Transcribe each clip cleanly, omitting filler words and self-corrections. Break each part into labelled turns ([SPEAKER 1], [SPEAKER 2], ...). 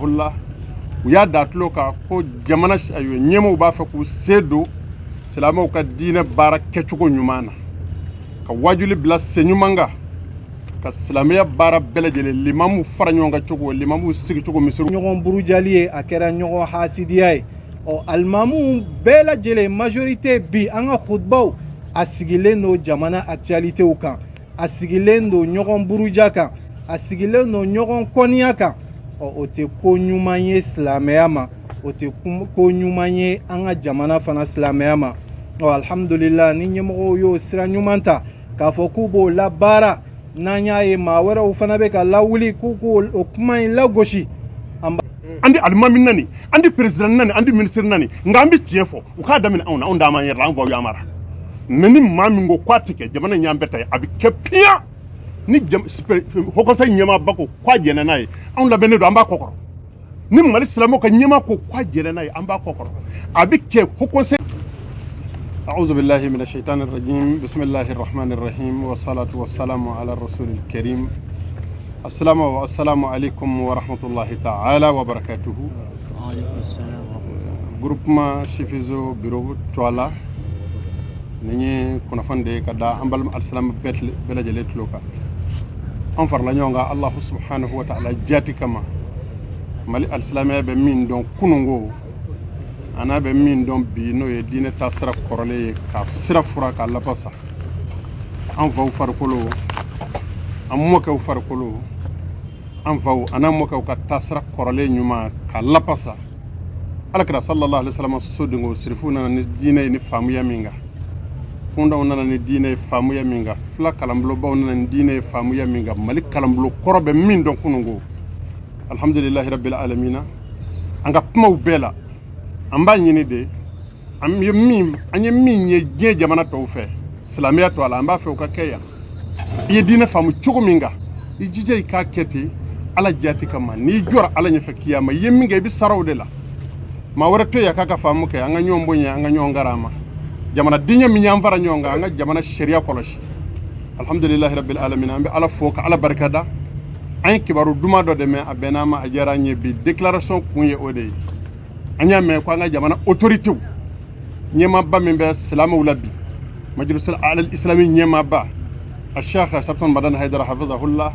[SPEAKER 1] hafizahullah u y'a da tulo kan ko jamana ɲɛmaaw b'a fɛ k'u se don silamɛw ka diinɛ baara kɛcogo ɲuman na ka wajuli bila sen ɲuman kan ka silamɛya baara bɛɛ lajɛlen limamu fara ɲɔgɔn kan cogo limamu sigi cogo misiri
[SPEAKER 2] ɲɔgɔn burujali ye a kɛra ɲɔgɔn hasidiya ye alimamu bɛɛ lajɛlen majorité bi an ka khutbaw a sigilen don jamana actualitéw kan a sigilen don ɲɔgɔn buruja kan a sigilen don ɲɔgɔn kɔniya kan o tɛ ko ɲuman ye silamɛya ma o tɛ ko ɲuman ye an ka jamana fana silamɛya ma alhamdulillah ni ɲɛmɔgɔw y'o sira ɲuman ta k'a fɔ k'u b'o labaara n'an y'a ye maa wɛrɛw fana bɛ ka lawuli k'u k'o kuma in lagosi
[SPEAKER 1] an di alimami nani an di président nani an di ministre nani nka an bɛ tiɲɛ fɔ u k'a daminɛ anw na anw d'an yɛrɛ la an faw y'an mara mais ni maa min ko k'a tɛ kɛ jamana ɲan bɛɛ ta ye a bɛ kɛ piyan ni haut conseil ɲɛmaaba ko k'a jɛnna n'a ye anw labɛnnen don an b'a kɔkɔrɔ ni mali silamɛw ka ɲɛmaa ko k'a jɛnna n'a ye an b'a kɔkɔrɔ a bɛ kɛ haut conseil. أعوذ بالله من الشيطان الرجيم بسم الله الرحمن الرحيم والصلاة والسلام على الرسول الكريم السلام عليكم ورحمة الله تعالى وبركاته. groupement Shifizo bureau Touala نيجي كنا فندي كذا أمبل السلام بلاد جلتلوكا أم فرلانيونغا الله سبحانه وتعالى جاتي كما مالي السلام بمين دون كنونغو أنا بمين دون بينو يدين تاسرا كورلي كسرا فرا كلا بسا أم فاو فرقلو أم موكا فرقلو أم فاو أنا موكا كتاسرا كورلي نيوما كلا بسا على كده صلى الله عليه وسلم سودنغو سرفونا ندينا نفهمو يمينغا kunda unana ni dine famu ya minga fla kalamblo ba unana ni dine famu ya minga malik kalamblo korobe min don kunungo alhamdulillah rabbil alamin anga pmaw bela amba nyini de am yemi anye min ye je jamana to fe islamiyya to ala amba fe o ka keya ye dine famu chugo minga ijije ka keti ala jati kama ni jora ala nya fe kiyama yemi nge bi sarawde la ma wara to ya kaka famu ke anga nyombo nya anga nyongarama jamana dinya mi nyam fara nyonga anga jamana sharia koloshi alhamdulillah rabbil alamin ambe ala foka ala barakada ay kibaru duma do de me abena ma ajara nye bi déclaration kunye ode anya me ko anga jamana autorité nyema ba min be salama wulabi majlis al islami nyema ba الشيخ سبتون مدن هيدر حفظه الله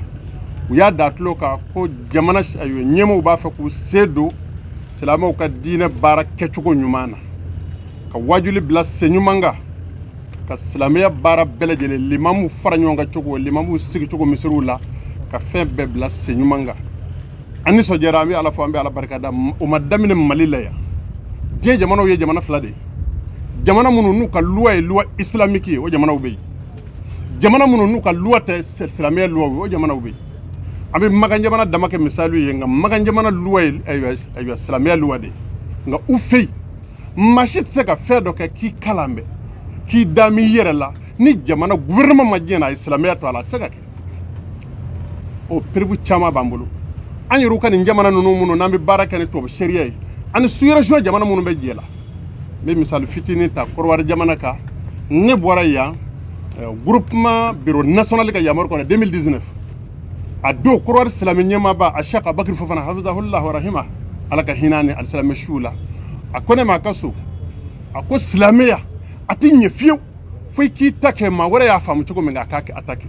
[SPEAKER 1] ويا داتلو ka ko jamana ayo nyema ba fa ku sedo salama ka dina baraka chugo nyumana ka wajuli bila senyumanga ka silamɛya baara bɛɛ lajɛlen limamu fara ɲɔgɔn kan cogo limamu sigi cogo misiriw la ka fɛn bɛɛ bila senyumanga an nisɔndiyara an bɛ ala fɔ an bɛ ala barikada o ma daminɛ mali la yan diɲɛ jamanaw ye jamana fila de ye jamana minnu n'u ka luwa ye luwa islamique ye o jamanaw bɛ yen jamana minnu n'u ka luwa tɛ silamɛya luwa ye o jamanaw bɛ yen an bɛ magan jamana dama kɛ misaliw ye nka magan jamana luwa ye ayiwa silamɛya luwa de ye nka u fɛ yen machine se ka fɛn dɔ kɛ k'i kalan bɛ k'i da min yɛrɛ la ni jamana gouvernement ma diɲɛ na a ye silamɛya to a la a tɛ se ka kɛ o période caman b'an bolo an yɛrɛw ka nin jamana ninnu minnu n'an bɛ baara kɛ ni tubabu sariya ye ani sous-région jamana minnu bɛ jɛ la n bɛ misali fitinin ta Kɔrɔwari jamana kan ne bɔra yan groupement bureau national ka yamaru kɔnɔ 2019 a don Kɔrɔwari silamɛ ɲɛmaaba a Cheikh Abubakar Fofana hafizahullah wa rahima ala ka hinɛ ni alisalamɛ su la a ko ne ma ka so a ko silamɛya a tɛ ɲɛ fiyewu fo i k'i ta kɛ maa wɛrɛ y'a faamu cogo min a k'a kɛ a ta kɛ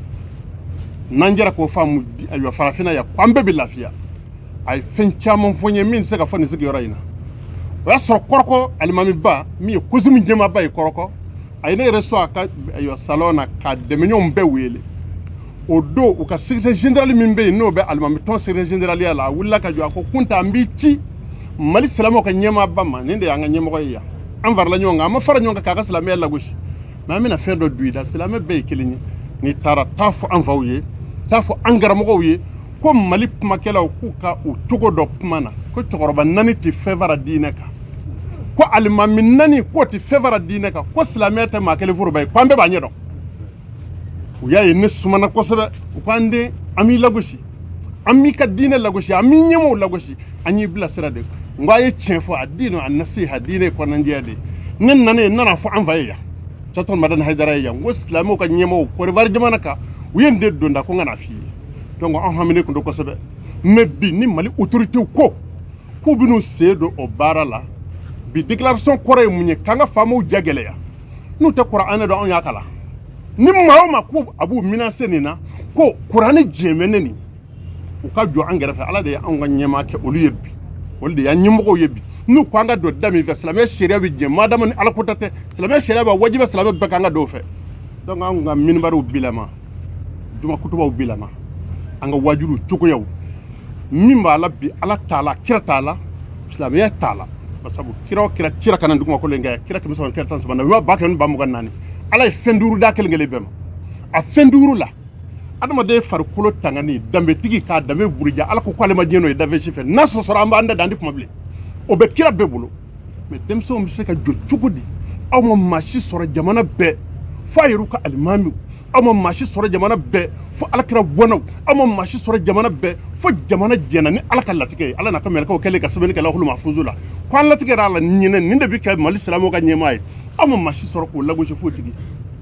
[SPEAKER 1] n'an jɛra k'o faamu ayiwa farafinna yan ko an bɛɛ bɛ lafiya a ye fɛn caman fɔ n ye min tɛ se ka fɔ nin sigiyɔrɔ in na o y'a sɔrɔ kɔrɔkɔ alimamiba min ye kosimu ɲɛmaaba ye kɔrɔkɔ a ye ne yɛrɛ sɔn a ka ayiwa salon na ka dɛmɛɲɔgɔnw bɛɛ wele o don u ka secrétaire général min bɛ yen n'o bɛ alimamitɔn secrétaire généraliya la a wulila ka jɔ a ko kunta an b'i ci mali silamɛw ka ɲɛmaaba ma nin de y'an ka ɲɛmɔgɔ ye yan an farala ɲɔgɔn kan an ma fara ɲɔgɔn kan k'a ka silamɛya lagosi mais an bɛna fɛn dɔ don i la silamɛ bɛɛ ye kelen ye n'i taara taa fɔ an faw ye taa fɔ an karamɔgɔw ye ko mali kumakɛlaw k'u ka u cogo dɔ kuma na ko cɛkɔrɔba naani tɛ fɛn fara diinɛ kan ko alimami naani k'o tɛ fɛn fara diinɛ kan ko silamɛya tɛ maa kelen foroba ye ko an bɛɛ b'a ɲɛ dɔn u y'a ye ne sumana kosɛbɛ u ko an den an b'i lagosi an b'i ka diinɛ lagosi an b'i ɲɛmɔgɔw lagosi an y'i bilasira de n ko a ye tiɲɛ fɔ a diinɛ a nasiha diinɛ ye kɔnɔnajɛya de ne nana yen n nana fɔ an fa ye yan Sɔtɔn Madani Hayidara ye yan n ko silamɛw ka ɲɛmɔgɔw Kɔdiwari jamana kan u ye n den donda ko n kana f'i ye donc an haminen tun don kosɛbɛ mais bi ni mali autorités ko k'u bɛn'u sen don o baara la bi déclaration kɔrɔ ye mun ye k'an ka faamaw ja gɛlɛya n'u tɛ kuranɛ dɔn anw y'a kalan ni maa o maa ko a b'u menacer nin na ko kuranɛ diɲɛ bɛ ne nin u ka jɔ an kɛrɛfɛ ala de ye anw ka ɲɛmaa kɛ olu ye bi olu de y'an ɲɛmɔgɔw ye bi n'u ko an ka don da min fɛ silamɛ sariya bɛ diɲɛ madama ni ala ko ta tɛ silamɛ sariya b'a wajibi silamɛ bɛɛ kan ka don o fɛ donc an ka minibariw bilama juma kutubaw bilama an ka wajibiw cogoyaw min b'a la bi ala t'a la kira t'a la silamɛya t'a la basabu kira o kira cira kana duguma ko len kɛ kira kɛmɛ saba kira tan saba na ba kɛ ni ba mugan naani ala ye fɛn duuru da kelen kelen bɛɛ ma a fɛn duuru la adamaden farikolo tangani danbetigi k'a danbe buruja ala ko k'ale ma diɲɛ n'o ye dafe si fɛ n'a sɔsɔra an b'an da dan di kuma bilen o bɛ kira bɛɛ bolo mɛ denmisɛnw bɛ se ka jɔ cogo di aw ma maa si sɔrɔ jamana bɛɛ fo a yɛrɛw ka alimamiw aw ma maa si sɔrɔ jamana bɛɛ fo alakira bɔnnaw aw ma maa si sɔrɔ jamana bɛɛ fo jamana jɛna ni ala ka latigɛ ye ala n'a ka mɛlɛkɛw kɛlen ka sɛbɛnni kɛ lahul mahfuzu la ko an latigɛra a la ɲinɛ nin de bɛ kɛ mali silamɛw ka ɲɛmaa ye aw ma maa si sɔrɔ k'o lagosi foyi tigi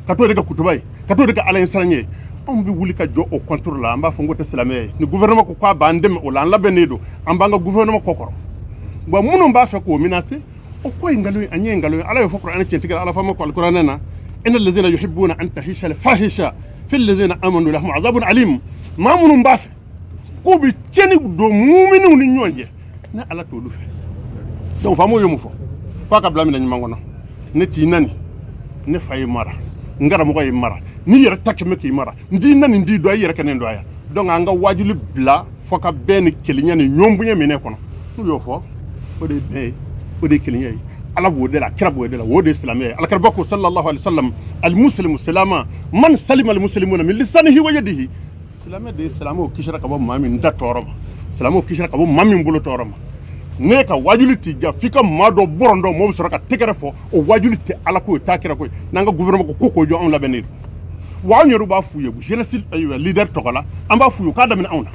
[SPEAKER 1] ka t'o de kɛ kutuba ye ka t'o de kɛ ala ɲɛsiranɲɛ ye anw bɛ wuli ka jɔ o contrôle la an b'a fɔ n ko tɛ silamɛya ye ni gouvernement ko k'a b'an dɛmɛ o la an labɛnnen don an b'an ka gouvernement kɔ kɔrɔ wa minnu b'a fɛ k'o menacer o ko ye nkalon ye a ɲɛ ye nkalon ye ala y'o fɔ kuranɛ tiɲɛtigɛ ala fama ko alikuranɛ na inna alladhina yuhibbuna an tahisha al-fahisha fi alladhina amanu lahum adhabun alim maa minnu b'a fɛ k'u bɛ tiɲɛni don muuminiw ni ɲɔgɔn cɛ ne ala t'olu fɛ donc faamaw ye mun fɔ k'a ka bila minɛ ɲuman kɔnɔ ne t'i nani ne fa ye mara n karamɔgɔ ye mara n'i yɛrɛ ta kɛmɛ k'i mara n t'i nani n t'i dɔn i yɛrɛ kɛnɛ dɔn a ya donc an ka wajibi bila fo ka bɛn ni kelenya ni ɲɔn bonya minɛ kɔnɔ n'u y'o fɔ o de ye bɛn ye o de ye kelenya ye ala b'o de la kira b'o de la o de ye silamɛya ye alakira ko sallallahu alaihi wasallam alimuslimu silama man salima alimuslimuna min lisanihi wa yadihi silamɛ de ye silamɛw kisira ka bɔ maa min da tɔɔrɔ ma silamɛw kisira ka bɔ maa min bolo tɔɔrɔ ma ne ka wajibi t'i ja f'i ka maa dɔ bɔrɔn dɔ mɔgɔw bɛ sɔrɔ ka tɛgɛrɛ fɔ o wajibi tɛ ala ko ye taa kira ko ye n'an ka gouvernement ko k'o jɔ anw labɛnnen don wa anw yɛrɛ b'a f'u ye jeunesse leader tɔgɔ la an b'a f'u ye k'a daminɛ anw na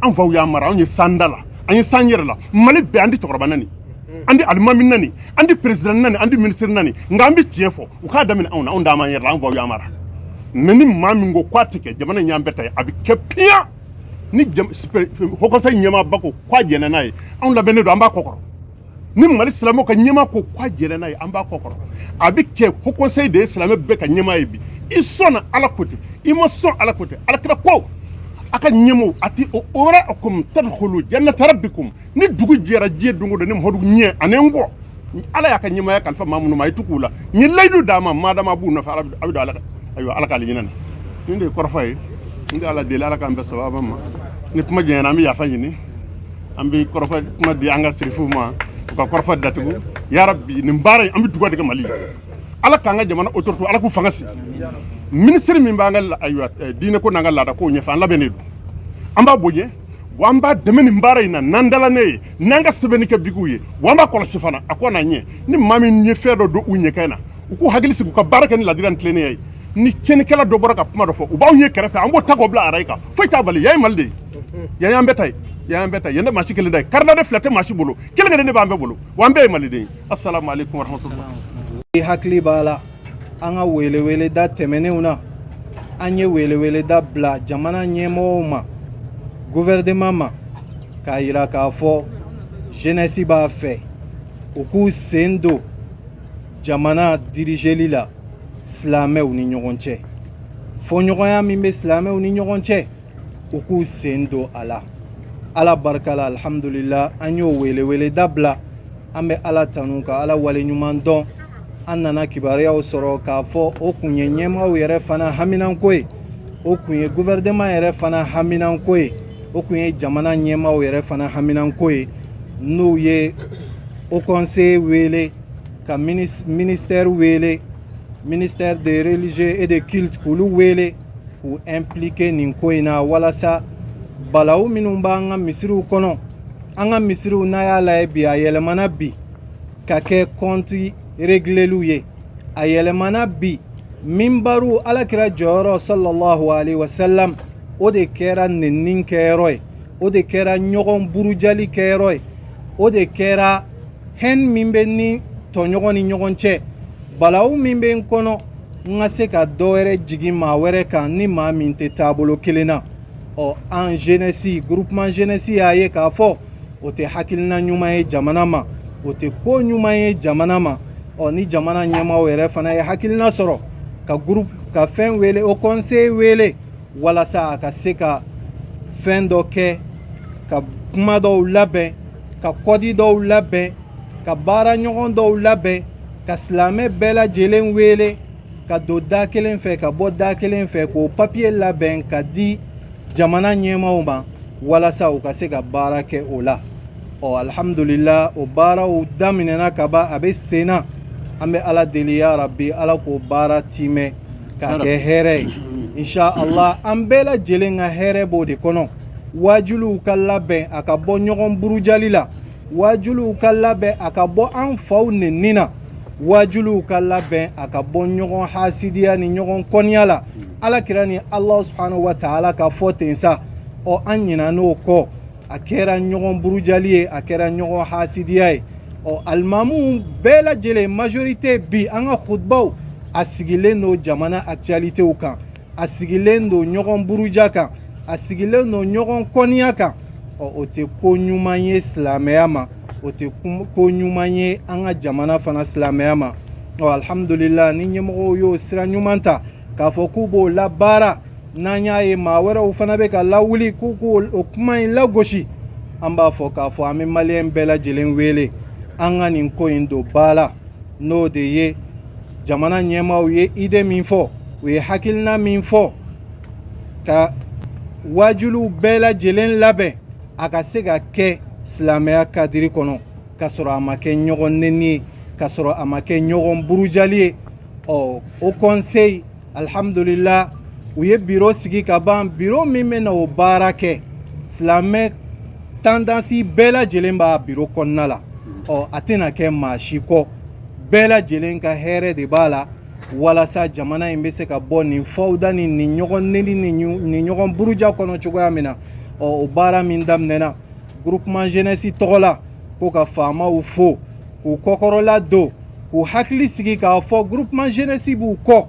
[SPEAKER 1] an faw y'a mara anw ye san da la an ye san yɛrɛ la mali bɛɛ an di cɛkɔrɔba nani an di alimami nani an di président nani an di ministre nani nka an bɛ tiɲɛ fɔ u k'a daminɛ anw na anw d'a ma yɛrɛ la an faw y'a mara mɛ ni maa min ko k'a tɛ kɛ jamana in y'an bɛɛ ta ye a bɛ kɛ piyan ni haut conseil ɲɛmaaba ko k'a jɛnɛ n'a ye anw labɛnnen don an b'a kɔ kɔrɔ ni mali silamɛw ka ɲɛmaa ko k'a jɛnɛ n'a ye an b'a kɔ kɔrɔ a bɛ kɛ haut conseil de ye silamɛ bɛɛ ka ɲɛmaa ye bi i sɔnna ala ko ten i ma sɔn ala ko ten alakira ko a ka ɲɛmɔgɔw a ti o wɛrɛ akum tadkhulu jannata rabbikum ni dugu jɛra diɲɛ don o don ni muhamadu ɲɛ ani n kɔ ala y'a ka ɲɛmaaya kalifa maa minnu ma a ye tugu u la n ye layidu d'a ma madama a b'u nɔfɛ a bɛ don ala k'ale ɲinɛ na nin de ye kɔrɔfɔ ye n tɛ ala deli ala k'an bɛɛ sababa ma ni kuma jɛɲɛna an bɛ yafa ɲini an bɛ kɔrɔfɔ kuma di an ka sirifuw ma u ka kɔrɔfɔ datugu yarabi nin baara in an bɛ dugawu de kɛ mali ye ala k'an ka jamana autorité ala k'u fanga sigi ministre min b'an ka diinɛ ko n'an ka laada kow ɲɛfɛ an labɛnnen don an b'a bonya wa an b'a dɛmɛ nin baara in na n'an dala ne ye n'an ka sɛbɛnni kɛ bigiw ye wa an b'a kɔlɔsi fana a ko n'a ɲɛ ni maa min ye fɛn dɔ don u ɲɛkɛ na u k'u hakili sigi u ka baara kɛ ni ladira ni tilennenya ye ni tiɲɛnikɛla dɔ bɔra ka kuma dɔ fɔ u b'anw ye kɛrɛfɛ an b'o ta k'o bila arayi kan foyi t'a bali yan ye mali de ye yan y'an bɛɛ ta ye yan y'an bɛɛ ta ye yan tɛ maa si kelen ta ye karidade fila tɛ maa si bolo kelen kelen de b'an bɛɛ bolo wa an bɛɛ ye maliden ye asalamu aleykum warahmatulah.
[SPEAKER 2] hakili b'a la an ka welewele da tɛmɛnenw na an ye welewele da bila jamana ɲɛmɔgɔw ma gouvernement ma k'a yira k'a fɔ jeunesse b'a fɛ u k'u sen don jamana dirigeli la silamɛw ni ɲɔgɔn cɛ fɔɲɔgɔnya min bɛ silamɛw ni ɲɔgɔn cɛ u k'u sen don a la ala barika la alhamdulillah an y'o welewele da bila an bɛ ala tanu ka ala waleɲuman dɔn an nana kibaruyaw sɔrɔ k'a fɔ o kun ye ɲɛmaaw yɛrɛ fana haminanko ye o kun ye gouvernement yɛrɛ fana haminanko ye o kun ye jamana ɲɛmaaw yɛrɛ fana haminanko ye n'u ye au conseil wele ka ministère wele ministère des religieux et des cultes k'olu wele k'u impliquer nin ko in na walasa balawu minnu b'an ka misiriw kɔnɔ an ka misiriw n'a y'a lajɛ bi a yɛlɛmana bi ka kɛ compte régleliw ye a yɛlɛmana bi minbaru alakira jɔyɔrɔ sallallahu alaihi wasallam o de kɛra nenni kɛyɔrɔ ye o de kɛra ɲɔgɔn burujali kɛyɔrɔ ye o de kɛra hɛn min bɛ ni tɔɲɔgɔn ni ɲɔgɔn cɛ balawu min bɛ n kɔnɔ n ka se ka dɔ wɛrɛ jigin maa wɛrɛ kan ni maa min tɛ taabolo kelen na ɔ an jeunesse groupement jeunesse y'a ye k'a fɔ o tɛ hakilina ɲuman ye jamana ma, o tɛ ko ɲuman ye jamana ma. Ni jamana ɲɛmaaw yɛrɛ fana ye hakilina sɔrɔ ka groupe ka fɛn wele o conseil wele walasa a ka se ka fɛn dɔ kɛ, ka kuma dɔw labɛn, ka kɔdi dɔw labɛn, ka baara ɲɔgɔn dɔw labɛn, ka silamɛ bɛɛ lajɛlen wele ka don da kelen fɛ ka bɔ da kelen fɛ k'o papier labɛn ka di jamana ɲɛmaaw ma walasa u ka se ka baara kɛ o la. Alhamdulillah, o baaraw daminɛna ka ban, a bɛ sen na. An bɛ Ala deli ya Rabbi, Ala k'o baara timɛ k'a kɛ hɛrɛ ye. Insha Allah, an bɛɛ lajɛlen ka hɛrɛ b'o de kɔnɔ. Wajuliw ka labɛn a ka bɔ ɲɔgɔn burujali la, wajuliw ka labɛn a ka bɔ an faw nɛni na, wajuliw ka labɛn a ka bɔ ɲɔgɔn hasidiya ni ɲɔgɔn kɔniya la. Alakira ni Allah subhanahu wa ta'ala ka fɔ ten sa, an ɲinɛ n'o kɔ, a kɛra ɲɔgɔn burujali ye, a kɛra ɲɔgɔn hasidiya ye. Alimamu bɛɛ lajɛlen majorité bi an ka khutbaw a sigilen don jamana actualitéw kan, a sigilen don ɲɔgɔn buruja kan, a sigilen don ɲɔgɔn kɔniya kan. O tɛ ko ɲuman ye silamɛya ma, o tɛ ko ɲuman ye an ka jamana fana silamɛya ma. Alhamdulillah, ni ɲɛmɔgɔw y'o sira ɲuman ta k'a fɔ k'u b'o labaara, n'an y'a ye maa wɛrɛw fana bɛ ka lawuli k'u k'o kuma in lagosi, an b'a fɔ k'a fɔ an bɛ maliyɛn bɛɛ lajɛlen wele an ka nin ko in don ba la, n'o de ye jamana ɲɛmaaw ye idée min fɔ, u ye hakilina min fɔ, ka wajuliw bɛɛ lajɛlen labɛn a ka se ka kɛ silamɛya kadiri kɔnɔ, ka sɔrɔ a ma kɛ ɲɔgɔn nɛni ye, ka sɔrɔ a ma kɛ ɲɔgɔn burujali ye. O conseil, alhamdulillah, u ye bureau sigi ka ban, bureau min bɛ na o baara kɛ, silamɛ tendance bɛɛ lajɛlen b'a bureau kɔnɔna la. A tɛna kɛ maa si kɔ, bɛɛ lajɛlen ka hɛrɛ de b'a la walasa jamana in bɛ se ka bɔ nin fawda ni nin ɲɔgɔn nɛni ni ɲɔgɔn buruja kɔnɔ cogoya min na. O baara min daminɛna groupement jeunesse tɔgɔ la, ko ka faamaw fo, k'u kɔkɔrɔla don, k'u hakili sigi k'a fɔ groupement jeunesse b'u kɔ,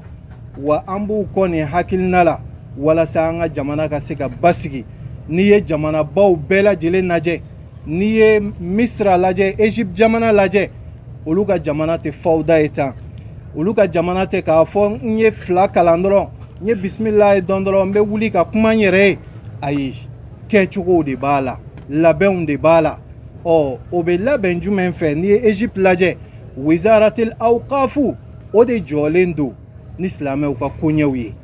[SPEAKER 2] wa an b'u kɔ nin hakilina la walasa an ka jamana ka se ka basigi. N'i ye jamanabaw bɛɛ lajɛlen lajɛ, n'i ye Misra lajɛ, Egypte jamana lajɛ, olu ka jamana tɛ fawda ye tan, olu ka jamana tɛ k'a fɔ n ye fila kalan dɔrɔn, n ye bisimilahi ye dɔn dɔrɔn n bɛ wuli ka kuma n yɛrɛ ye. Ayi, kɛcogow de b'a la, labɛnw de b'a la. O bɛ labɛn jumɛn fɛ? N'i ye Egypte lajɛ, wizaratil awqafu, o de jɔlen don ni silamɛw ka koɲɛw ye.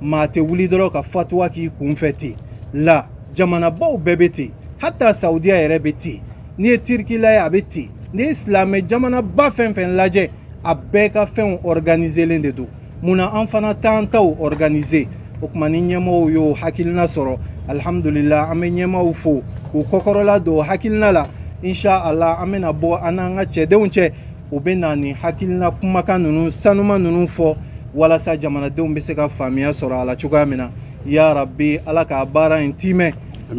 [SPEAKER 2] Maa tɛ wuli dɔrɔn ka fatuwa k'i kunfɛ ten. La jamanabaw bɛɛ bɛ ten, hatta Saudiya yɛrɛ bɛ ten, n'i ye Turki lajɛ a bɛ ten, n'i ye silamɛ jamanaba fɛn fɛn lajɛ a bɛɛ ka fɛnw organiselen de don. Munna an fana t'an taw organiser? O tuma ni ɲɛmɔgɔw y'o hakilina sɔrɔ, alhamdulillah, an bɛ ɲɛmɔgɔw fo k'u kɔkɔrɔla don hakilina la. Insha Allah, an bɛna bɔ an n'an ka cɛdenw cɛ, u bɛ na nin hakilina kumakan ninnu sanuma ninnu fɔ walasa jamanadenw bɛ se ka faamuya sɔrɔ a la cogoya min na. Ya Rabbi, Ala k'a baara in timɛ,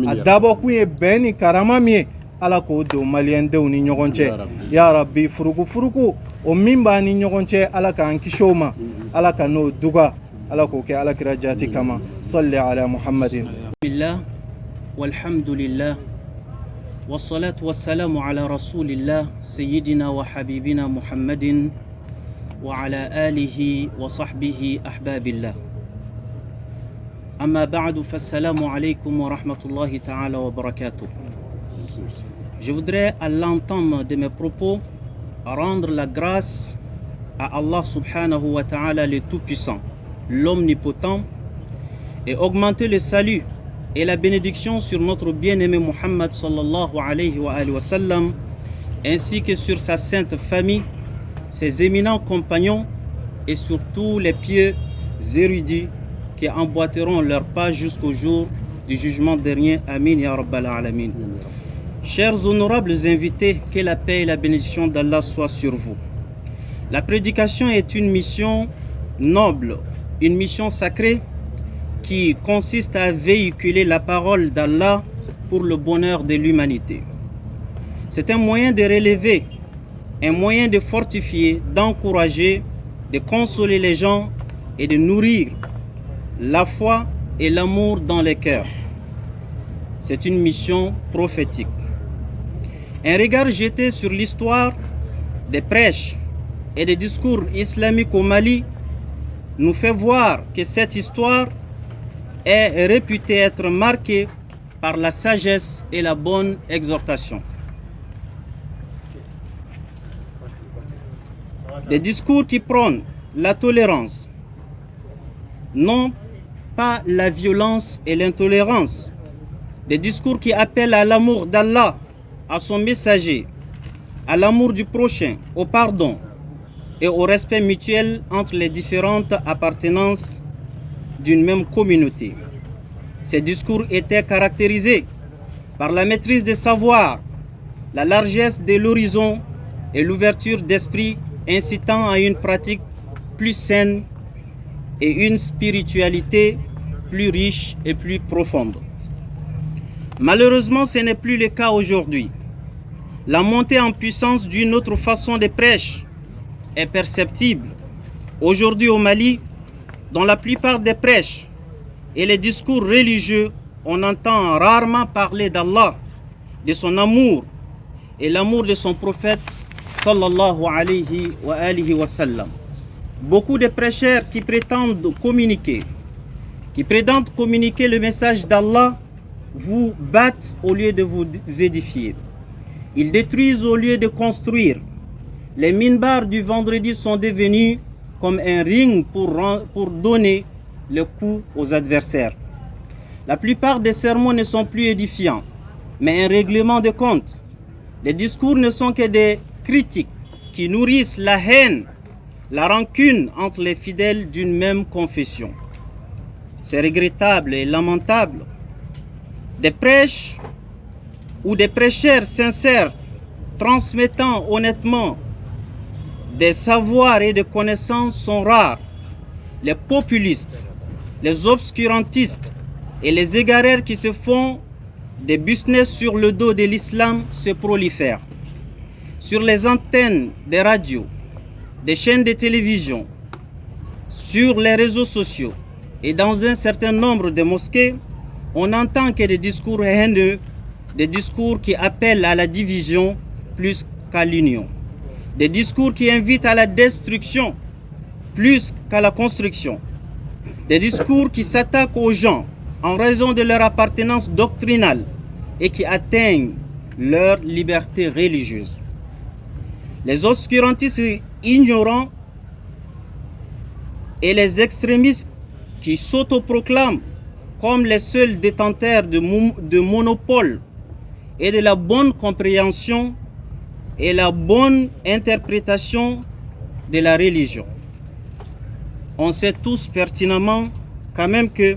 [SPEAKER 2] a dabɔ kun ye bɛn ni karama min ye, Ala k'o don maliyɛndenw ni ɲɔgɔn cɛ. Ya Rabbi, furuku o min b'a ni ɲɔgɔn cɛ, Ala k'an kisi o ma, Ala ka n'o duga, Ala k'o kɛ alakira jati kama. Salli ala Muhammadin.
[SPEAKER 3] Bismillah, walhamdulillah, wassalatu wassalamu ala rasulillah, sayyidina wa habibina Muhammadin wa ala alihi wa sahbihi ahbabillah. Amma ba'du, fassalamu alaykum wa rahmatullahi ta'ala wa barakatuh. Je voudrais à l'entame de mes propos rendre la grâce à Allah subhanahu wa ta'ala le Tout-Puissant, l'Omnipotent, et augmenter le salut et la bénédiction sur notre bien-aimé Muhammad sallallahu alayhi wa sallam, ainsi que sur sa sainte famille, ses éminents compagnons et sur tous les pieux érudits qui emboîteront leur pas jusqu'au jour du jugement dernier. Amin ya Rabbal Alamin. Chers honorables invités, que la paix et la bénédiction d'Allah soient sur vous. La prédication est une mission noble, une mission sacrée qui consiste à véhiculer la parole d'Allah pour le bonheur de l'humanité. C'est un moyen de relever, un moyen de fortifier, d'encourager, de consoler les gens et de nourrir la foi et l'amour dans les cœurs. C'est une mission prophétique. Un regard jeté sur l'histoire des prêches et des discours islamiques au Mali nous fait voir que cette histoire est réputée être marquée par la sagesse et la bonne exhortation. Des discours qui prônent la tolérance, non pas la violence et l'intolérance. Des discours qui appellent à l'amour d'Allah, à son messager, à l'amour du prochain, au pardon et au respect mutuel entre les différentes appartenances d'une même communauté. Ces discours étaient caractérisés par la maîtrise des savoirs, la largesse de l'horizon et l'ouverture d'esprit incitant à une pratique plus saine et une spiritualité plus riche et plus profonde. Malheureusement, ce n'est plus le cas aujourd'hui. La montée en puissance d'une autre façon de prêche est perceptible. Aujourd'hui au Mali, dans la plupart des prêches et les discours religieux, on entend rarement parler d'Allah, de son amour et l'amour de son prophète sallallahu alayhi wa sallam. Beaucoup de prêcheurs qui prétendent communiquer le message d'Allah vous battent au lieu de vous édifier. Ils détruisent au lieu de construire. Les minbars du vendredi sont devenus comme un ring pour donner le coup aux adversaires. La plupart des sermons ne sont plus édifiants, mais un règlement de compte. Les discours ne sont que des critiques qui nourrissent la haine, la rancune entre les fidèles d'une même confession. C'est regrettable et lamentable. Des prêches ou des prêcheurs sincères transmettant honnêtement des savoirs et des connaissances sont rares. Les populistes, les obscurantistes et les égareurs qui se font des business sur le dos de l'islam se prolifèrent. Sur les antennes des radios, des chaînes de télévision, sur les réseaux sociaux et dans un certain nombre de mosquées, on n'entend que des discours haineux, des discours qui appellent à la division plus qu'à l'union, des discours qui invitent à la destruction plus qu'à la construction, des discours qui s'attaquent aux gens en raison de leur appartenance doctrinale et qui atteignent leur liberté religieuse. Les obscurantistes ignorants et les extrémistes qui s'autoproclament comme les seuls détenteurs de monopole et de la bonne compréhension et la bonne interprétation de la religion. On sait tous pertinemment quand même que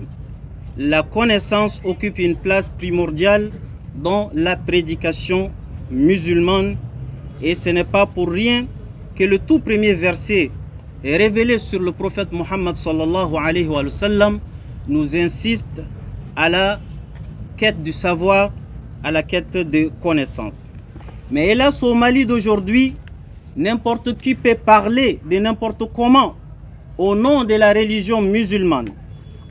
[SPEAKER 3] la connaissance occupe une place primordiale dans la prédication musulmane et ce n'est pas pour rien que le tout premier verset révélé sur le prophète Mohammed sallallahu alayhi wa sallam nous insiste à la quête du savoir, à la quête de connaissance. Mais hélas, au Mali d'aujourd'hui, n'importe qui peut parler de n'importe comment au nom de la religion musulmane,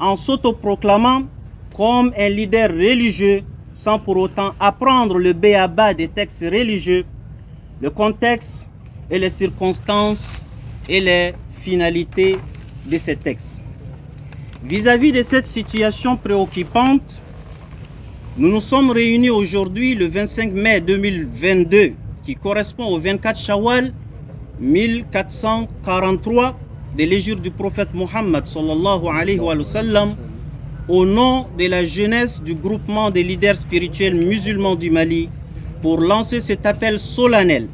[SPEAKER 3] en s'autoproclamant comme un leader religieux sans pour autant apprendre le b.a.-ba des textes religieux, le contexte et les circonstances et les finalités de ces textes. Vis-à-vis de cette situation préoccupante, nous nous sommes réunis aujourd'hui le 25 mai 2022, qui correspond au 24 Shawwal 1443 de l'hégire du prophète Mohammed sallallahu alayhi wa sallam, au nom de la jeunesse du groupement des leaders spirituels musulmans du Mali, pour lancer cet appel solennel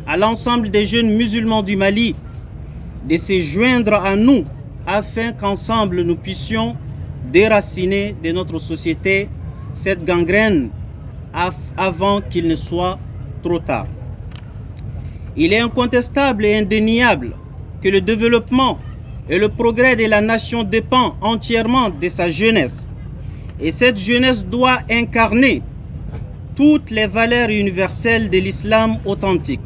[SPEAKER 3] à l'ensemble des jeunes musulmans du Mali de se joindre à nous afin qu'ensemble nous puissions déraciner de notre société cette gangrène avant qu'il ne soit trop tard. Il est incontestable et indéniable que le développement et le progrès de la nation dépend entièrement de sa jeunesse. Et cette jeunesse doit incarner toutes les valeurs universelles de l'islam authentique.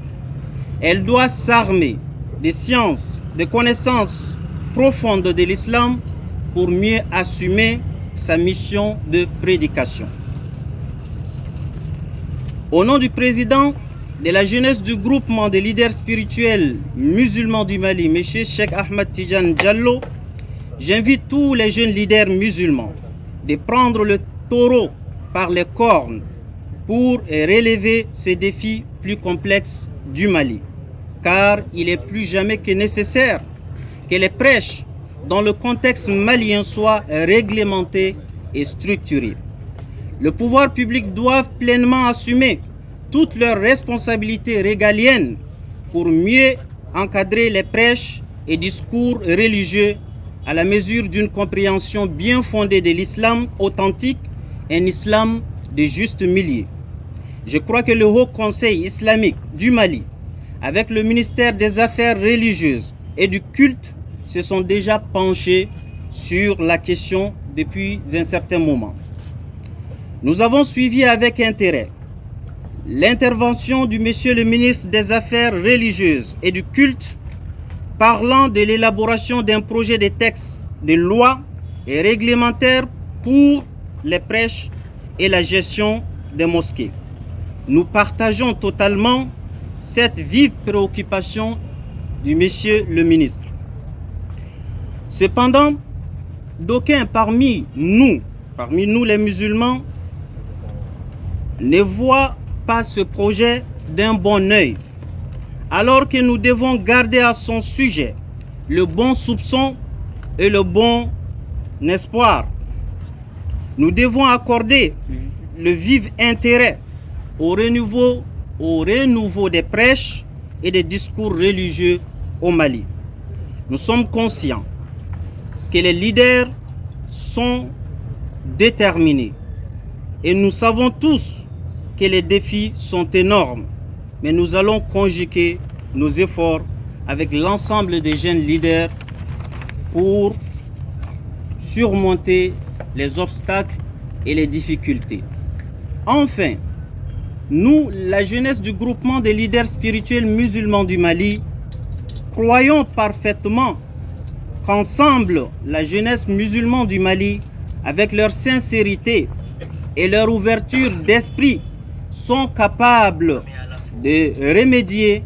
[SPEAKER 3] Elle doit s'armer des sciences, des connaissances profondes de l'islam pour mieux assumer sa mission de prédication. Au nom du président de la jeunesse du groupement des leaders spirituels musulmans du Mali, M. Cheikh Ahmed Tidiane Diallo, j'invite tous les jeunes leaders musulmans de prendre le taureau par les cornes pour relever ces défis plus complexes du Mali. Car il est plus jamais que nécessaire que les prêches dans le contexte malien soient réglementés et structurés. Le pouvoir public doit pleinement assumer toutes leurs responsabilités régaliennes pour mieux encadrer les prêches et discours religieux à la mesure d'une compréhension bien fondée de l'islam authentique, un islam de juste milieu. Je crois que le Haut Conseil islamique du Mali, avec le ministère des Affaires religieuses et du culte, se sont déjà penchés sur la question depuis un certain moment. Nous avons suivi avec intérêt l'intervention du monsieur le ministre des Affaires religieuses et du culte parlant de l'élaboration d'un projet de texte de loi et réglementaire pour les prêches et la gestion des mosquées. Nous partageons totalement cette vive préoccupation du monsieur le ministre. Cependant, d'aucuns parmi nous les musulmans, ne voient pas ce projet d'un bon œil, alors que nous devons garder à son sujet le bon soupçon et le bon espoir. Nous devons accorder le vif intérêt au renouveau des prêches et des discours religieux au Mali. Nous sommes conscients que les leaders sont déterminés et nous savons tous que les défis sont énormes, mais nous allons conjuguer nos efforts avec l'ensemble des jeunes leaders pour surmonter les obstacles et les difficultés. Enfin, nous, la jeunesse du groupement des leaders spirituels musulmans du Mali, croyons parfaitement qu'ensemble, la jeunesse musulmane du Mali, avec leur sincérité et leur ouverture d'esprit, sont capables de remédier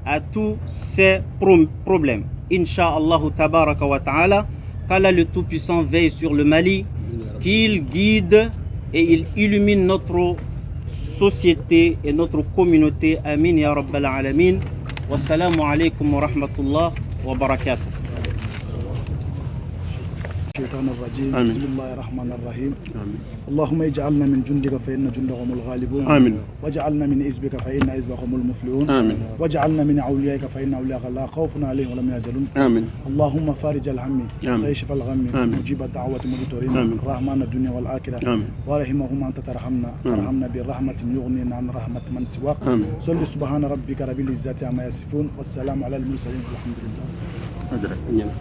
[SPEAKER 3] à tous ces problèmes. Inch'Allah tabaraka wa ta'ala, qu'Allah le Tout-Puissant veille sur le Mali, qu'il guide et il illumine notre société et notre communauté. Amin ya Rabbal Alamin. Wassalamu alaikum wa rahmatullah wa barakatuh.
[SPEAKER 4] الشيطان الرجيم بسم الله الرحمن الرحيم اللهم اجعلنا من جندك فإن جندهم الغالبون
[SPEAKER 1] آمين.
[SPEAKER 4] واجعلنا من حزبك فإن حزبهم المفلحون
[SPEAKER 1] آمين.
[SPEAKER 4] واجعلنا من أوليائك فإن أولياءك لا خوف عليهم ولا هم يحزنون
[SPEAKER 1] آمين.
[SPEAKER 4] اللهم فارج الهم
[SPEAKER 1] آمين.
[SPEAKER 4] ويشف الغم
[SPEAKER 1] آمين.
[SPEAKER 4] مجيب الدعوة مدتورين
[SPEAKER 1] آمين.
[SPEAKER 4] الرحمن الدنيا والآخرة
[SPEAKER 1] آمين.
[SPEAKER 4] ورحمهم أنت ترحمنا ترحمنا برحمة يغنينا عن رحمة من سواك
[SPEAKER 1] آمين.
[SPEAKER 4] صل سبحان ربك رب العزة عما يصفون والسلام على المرسلين والحمد لله.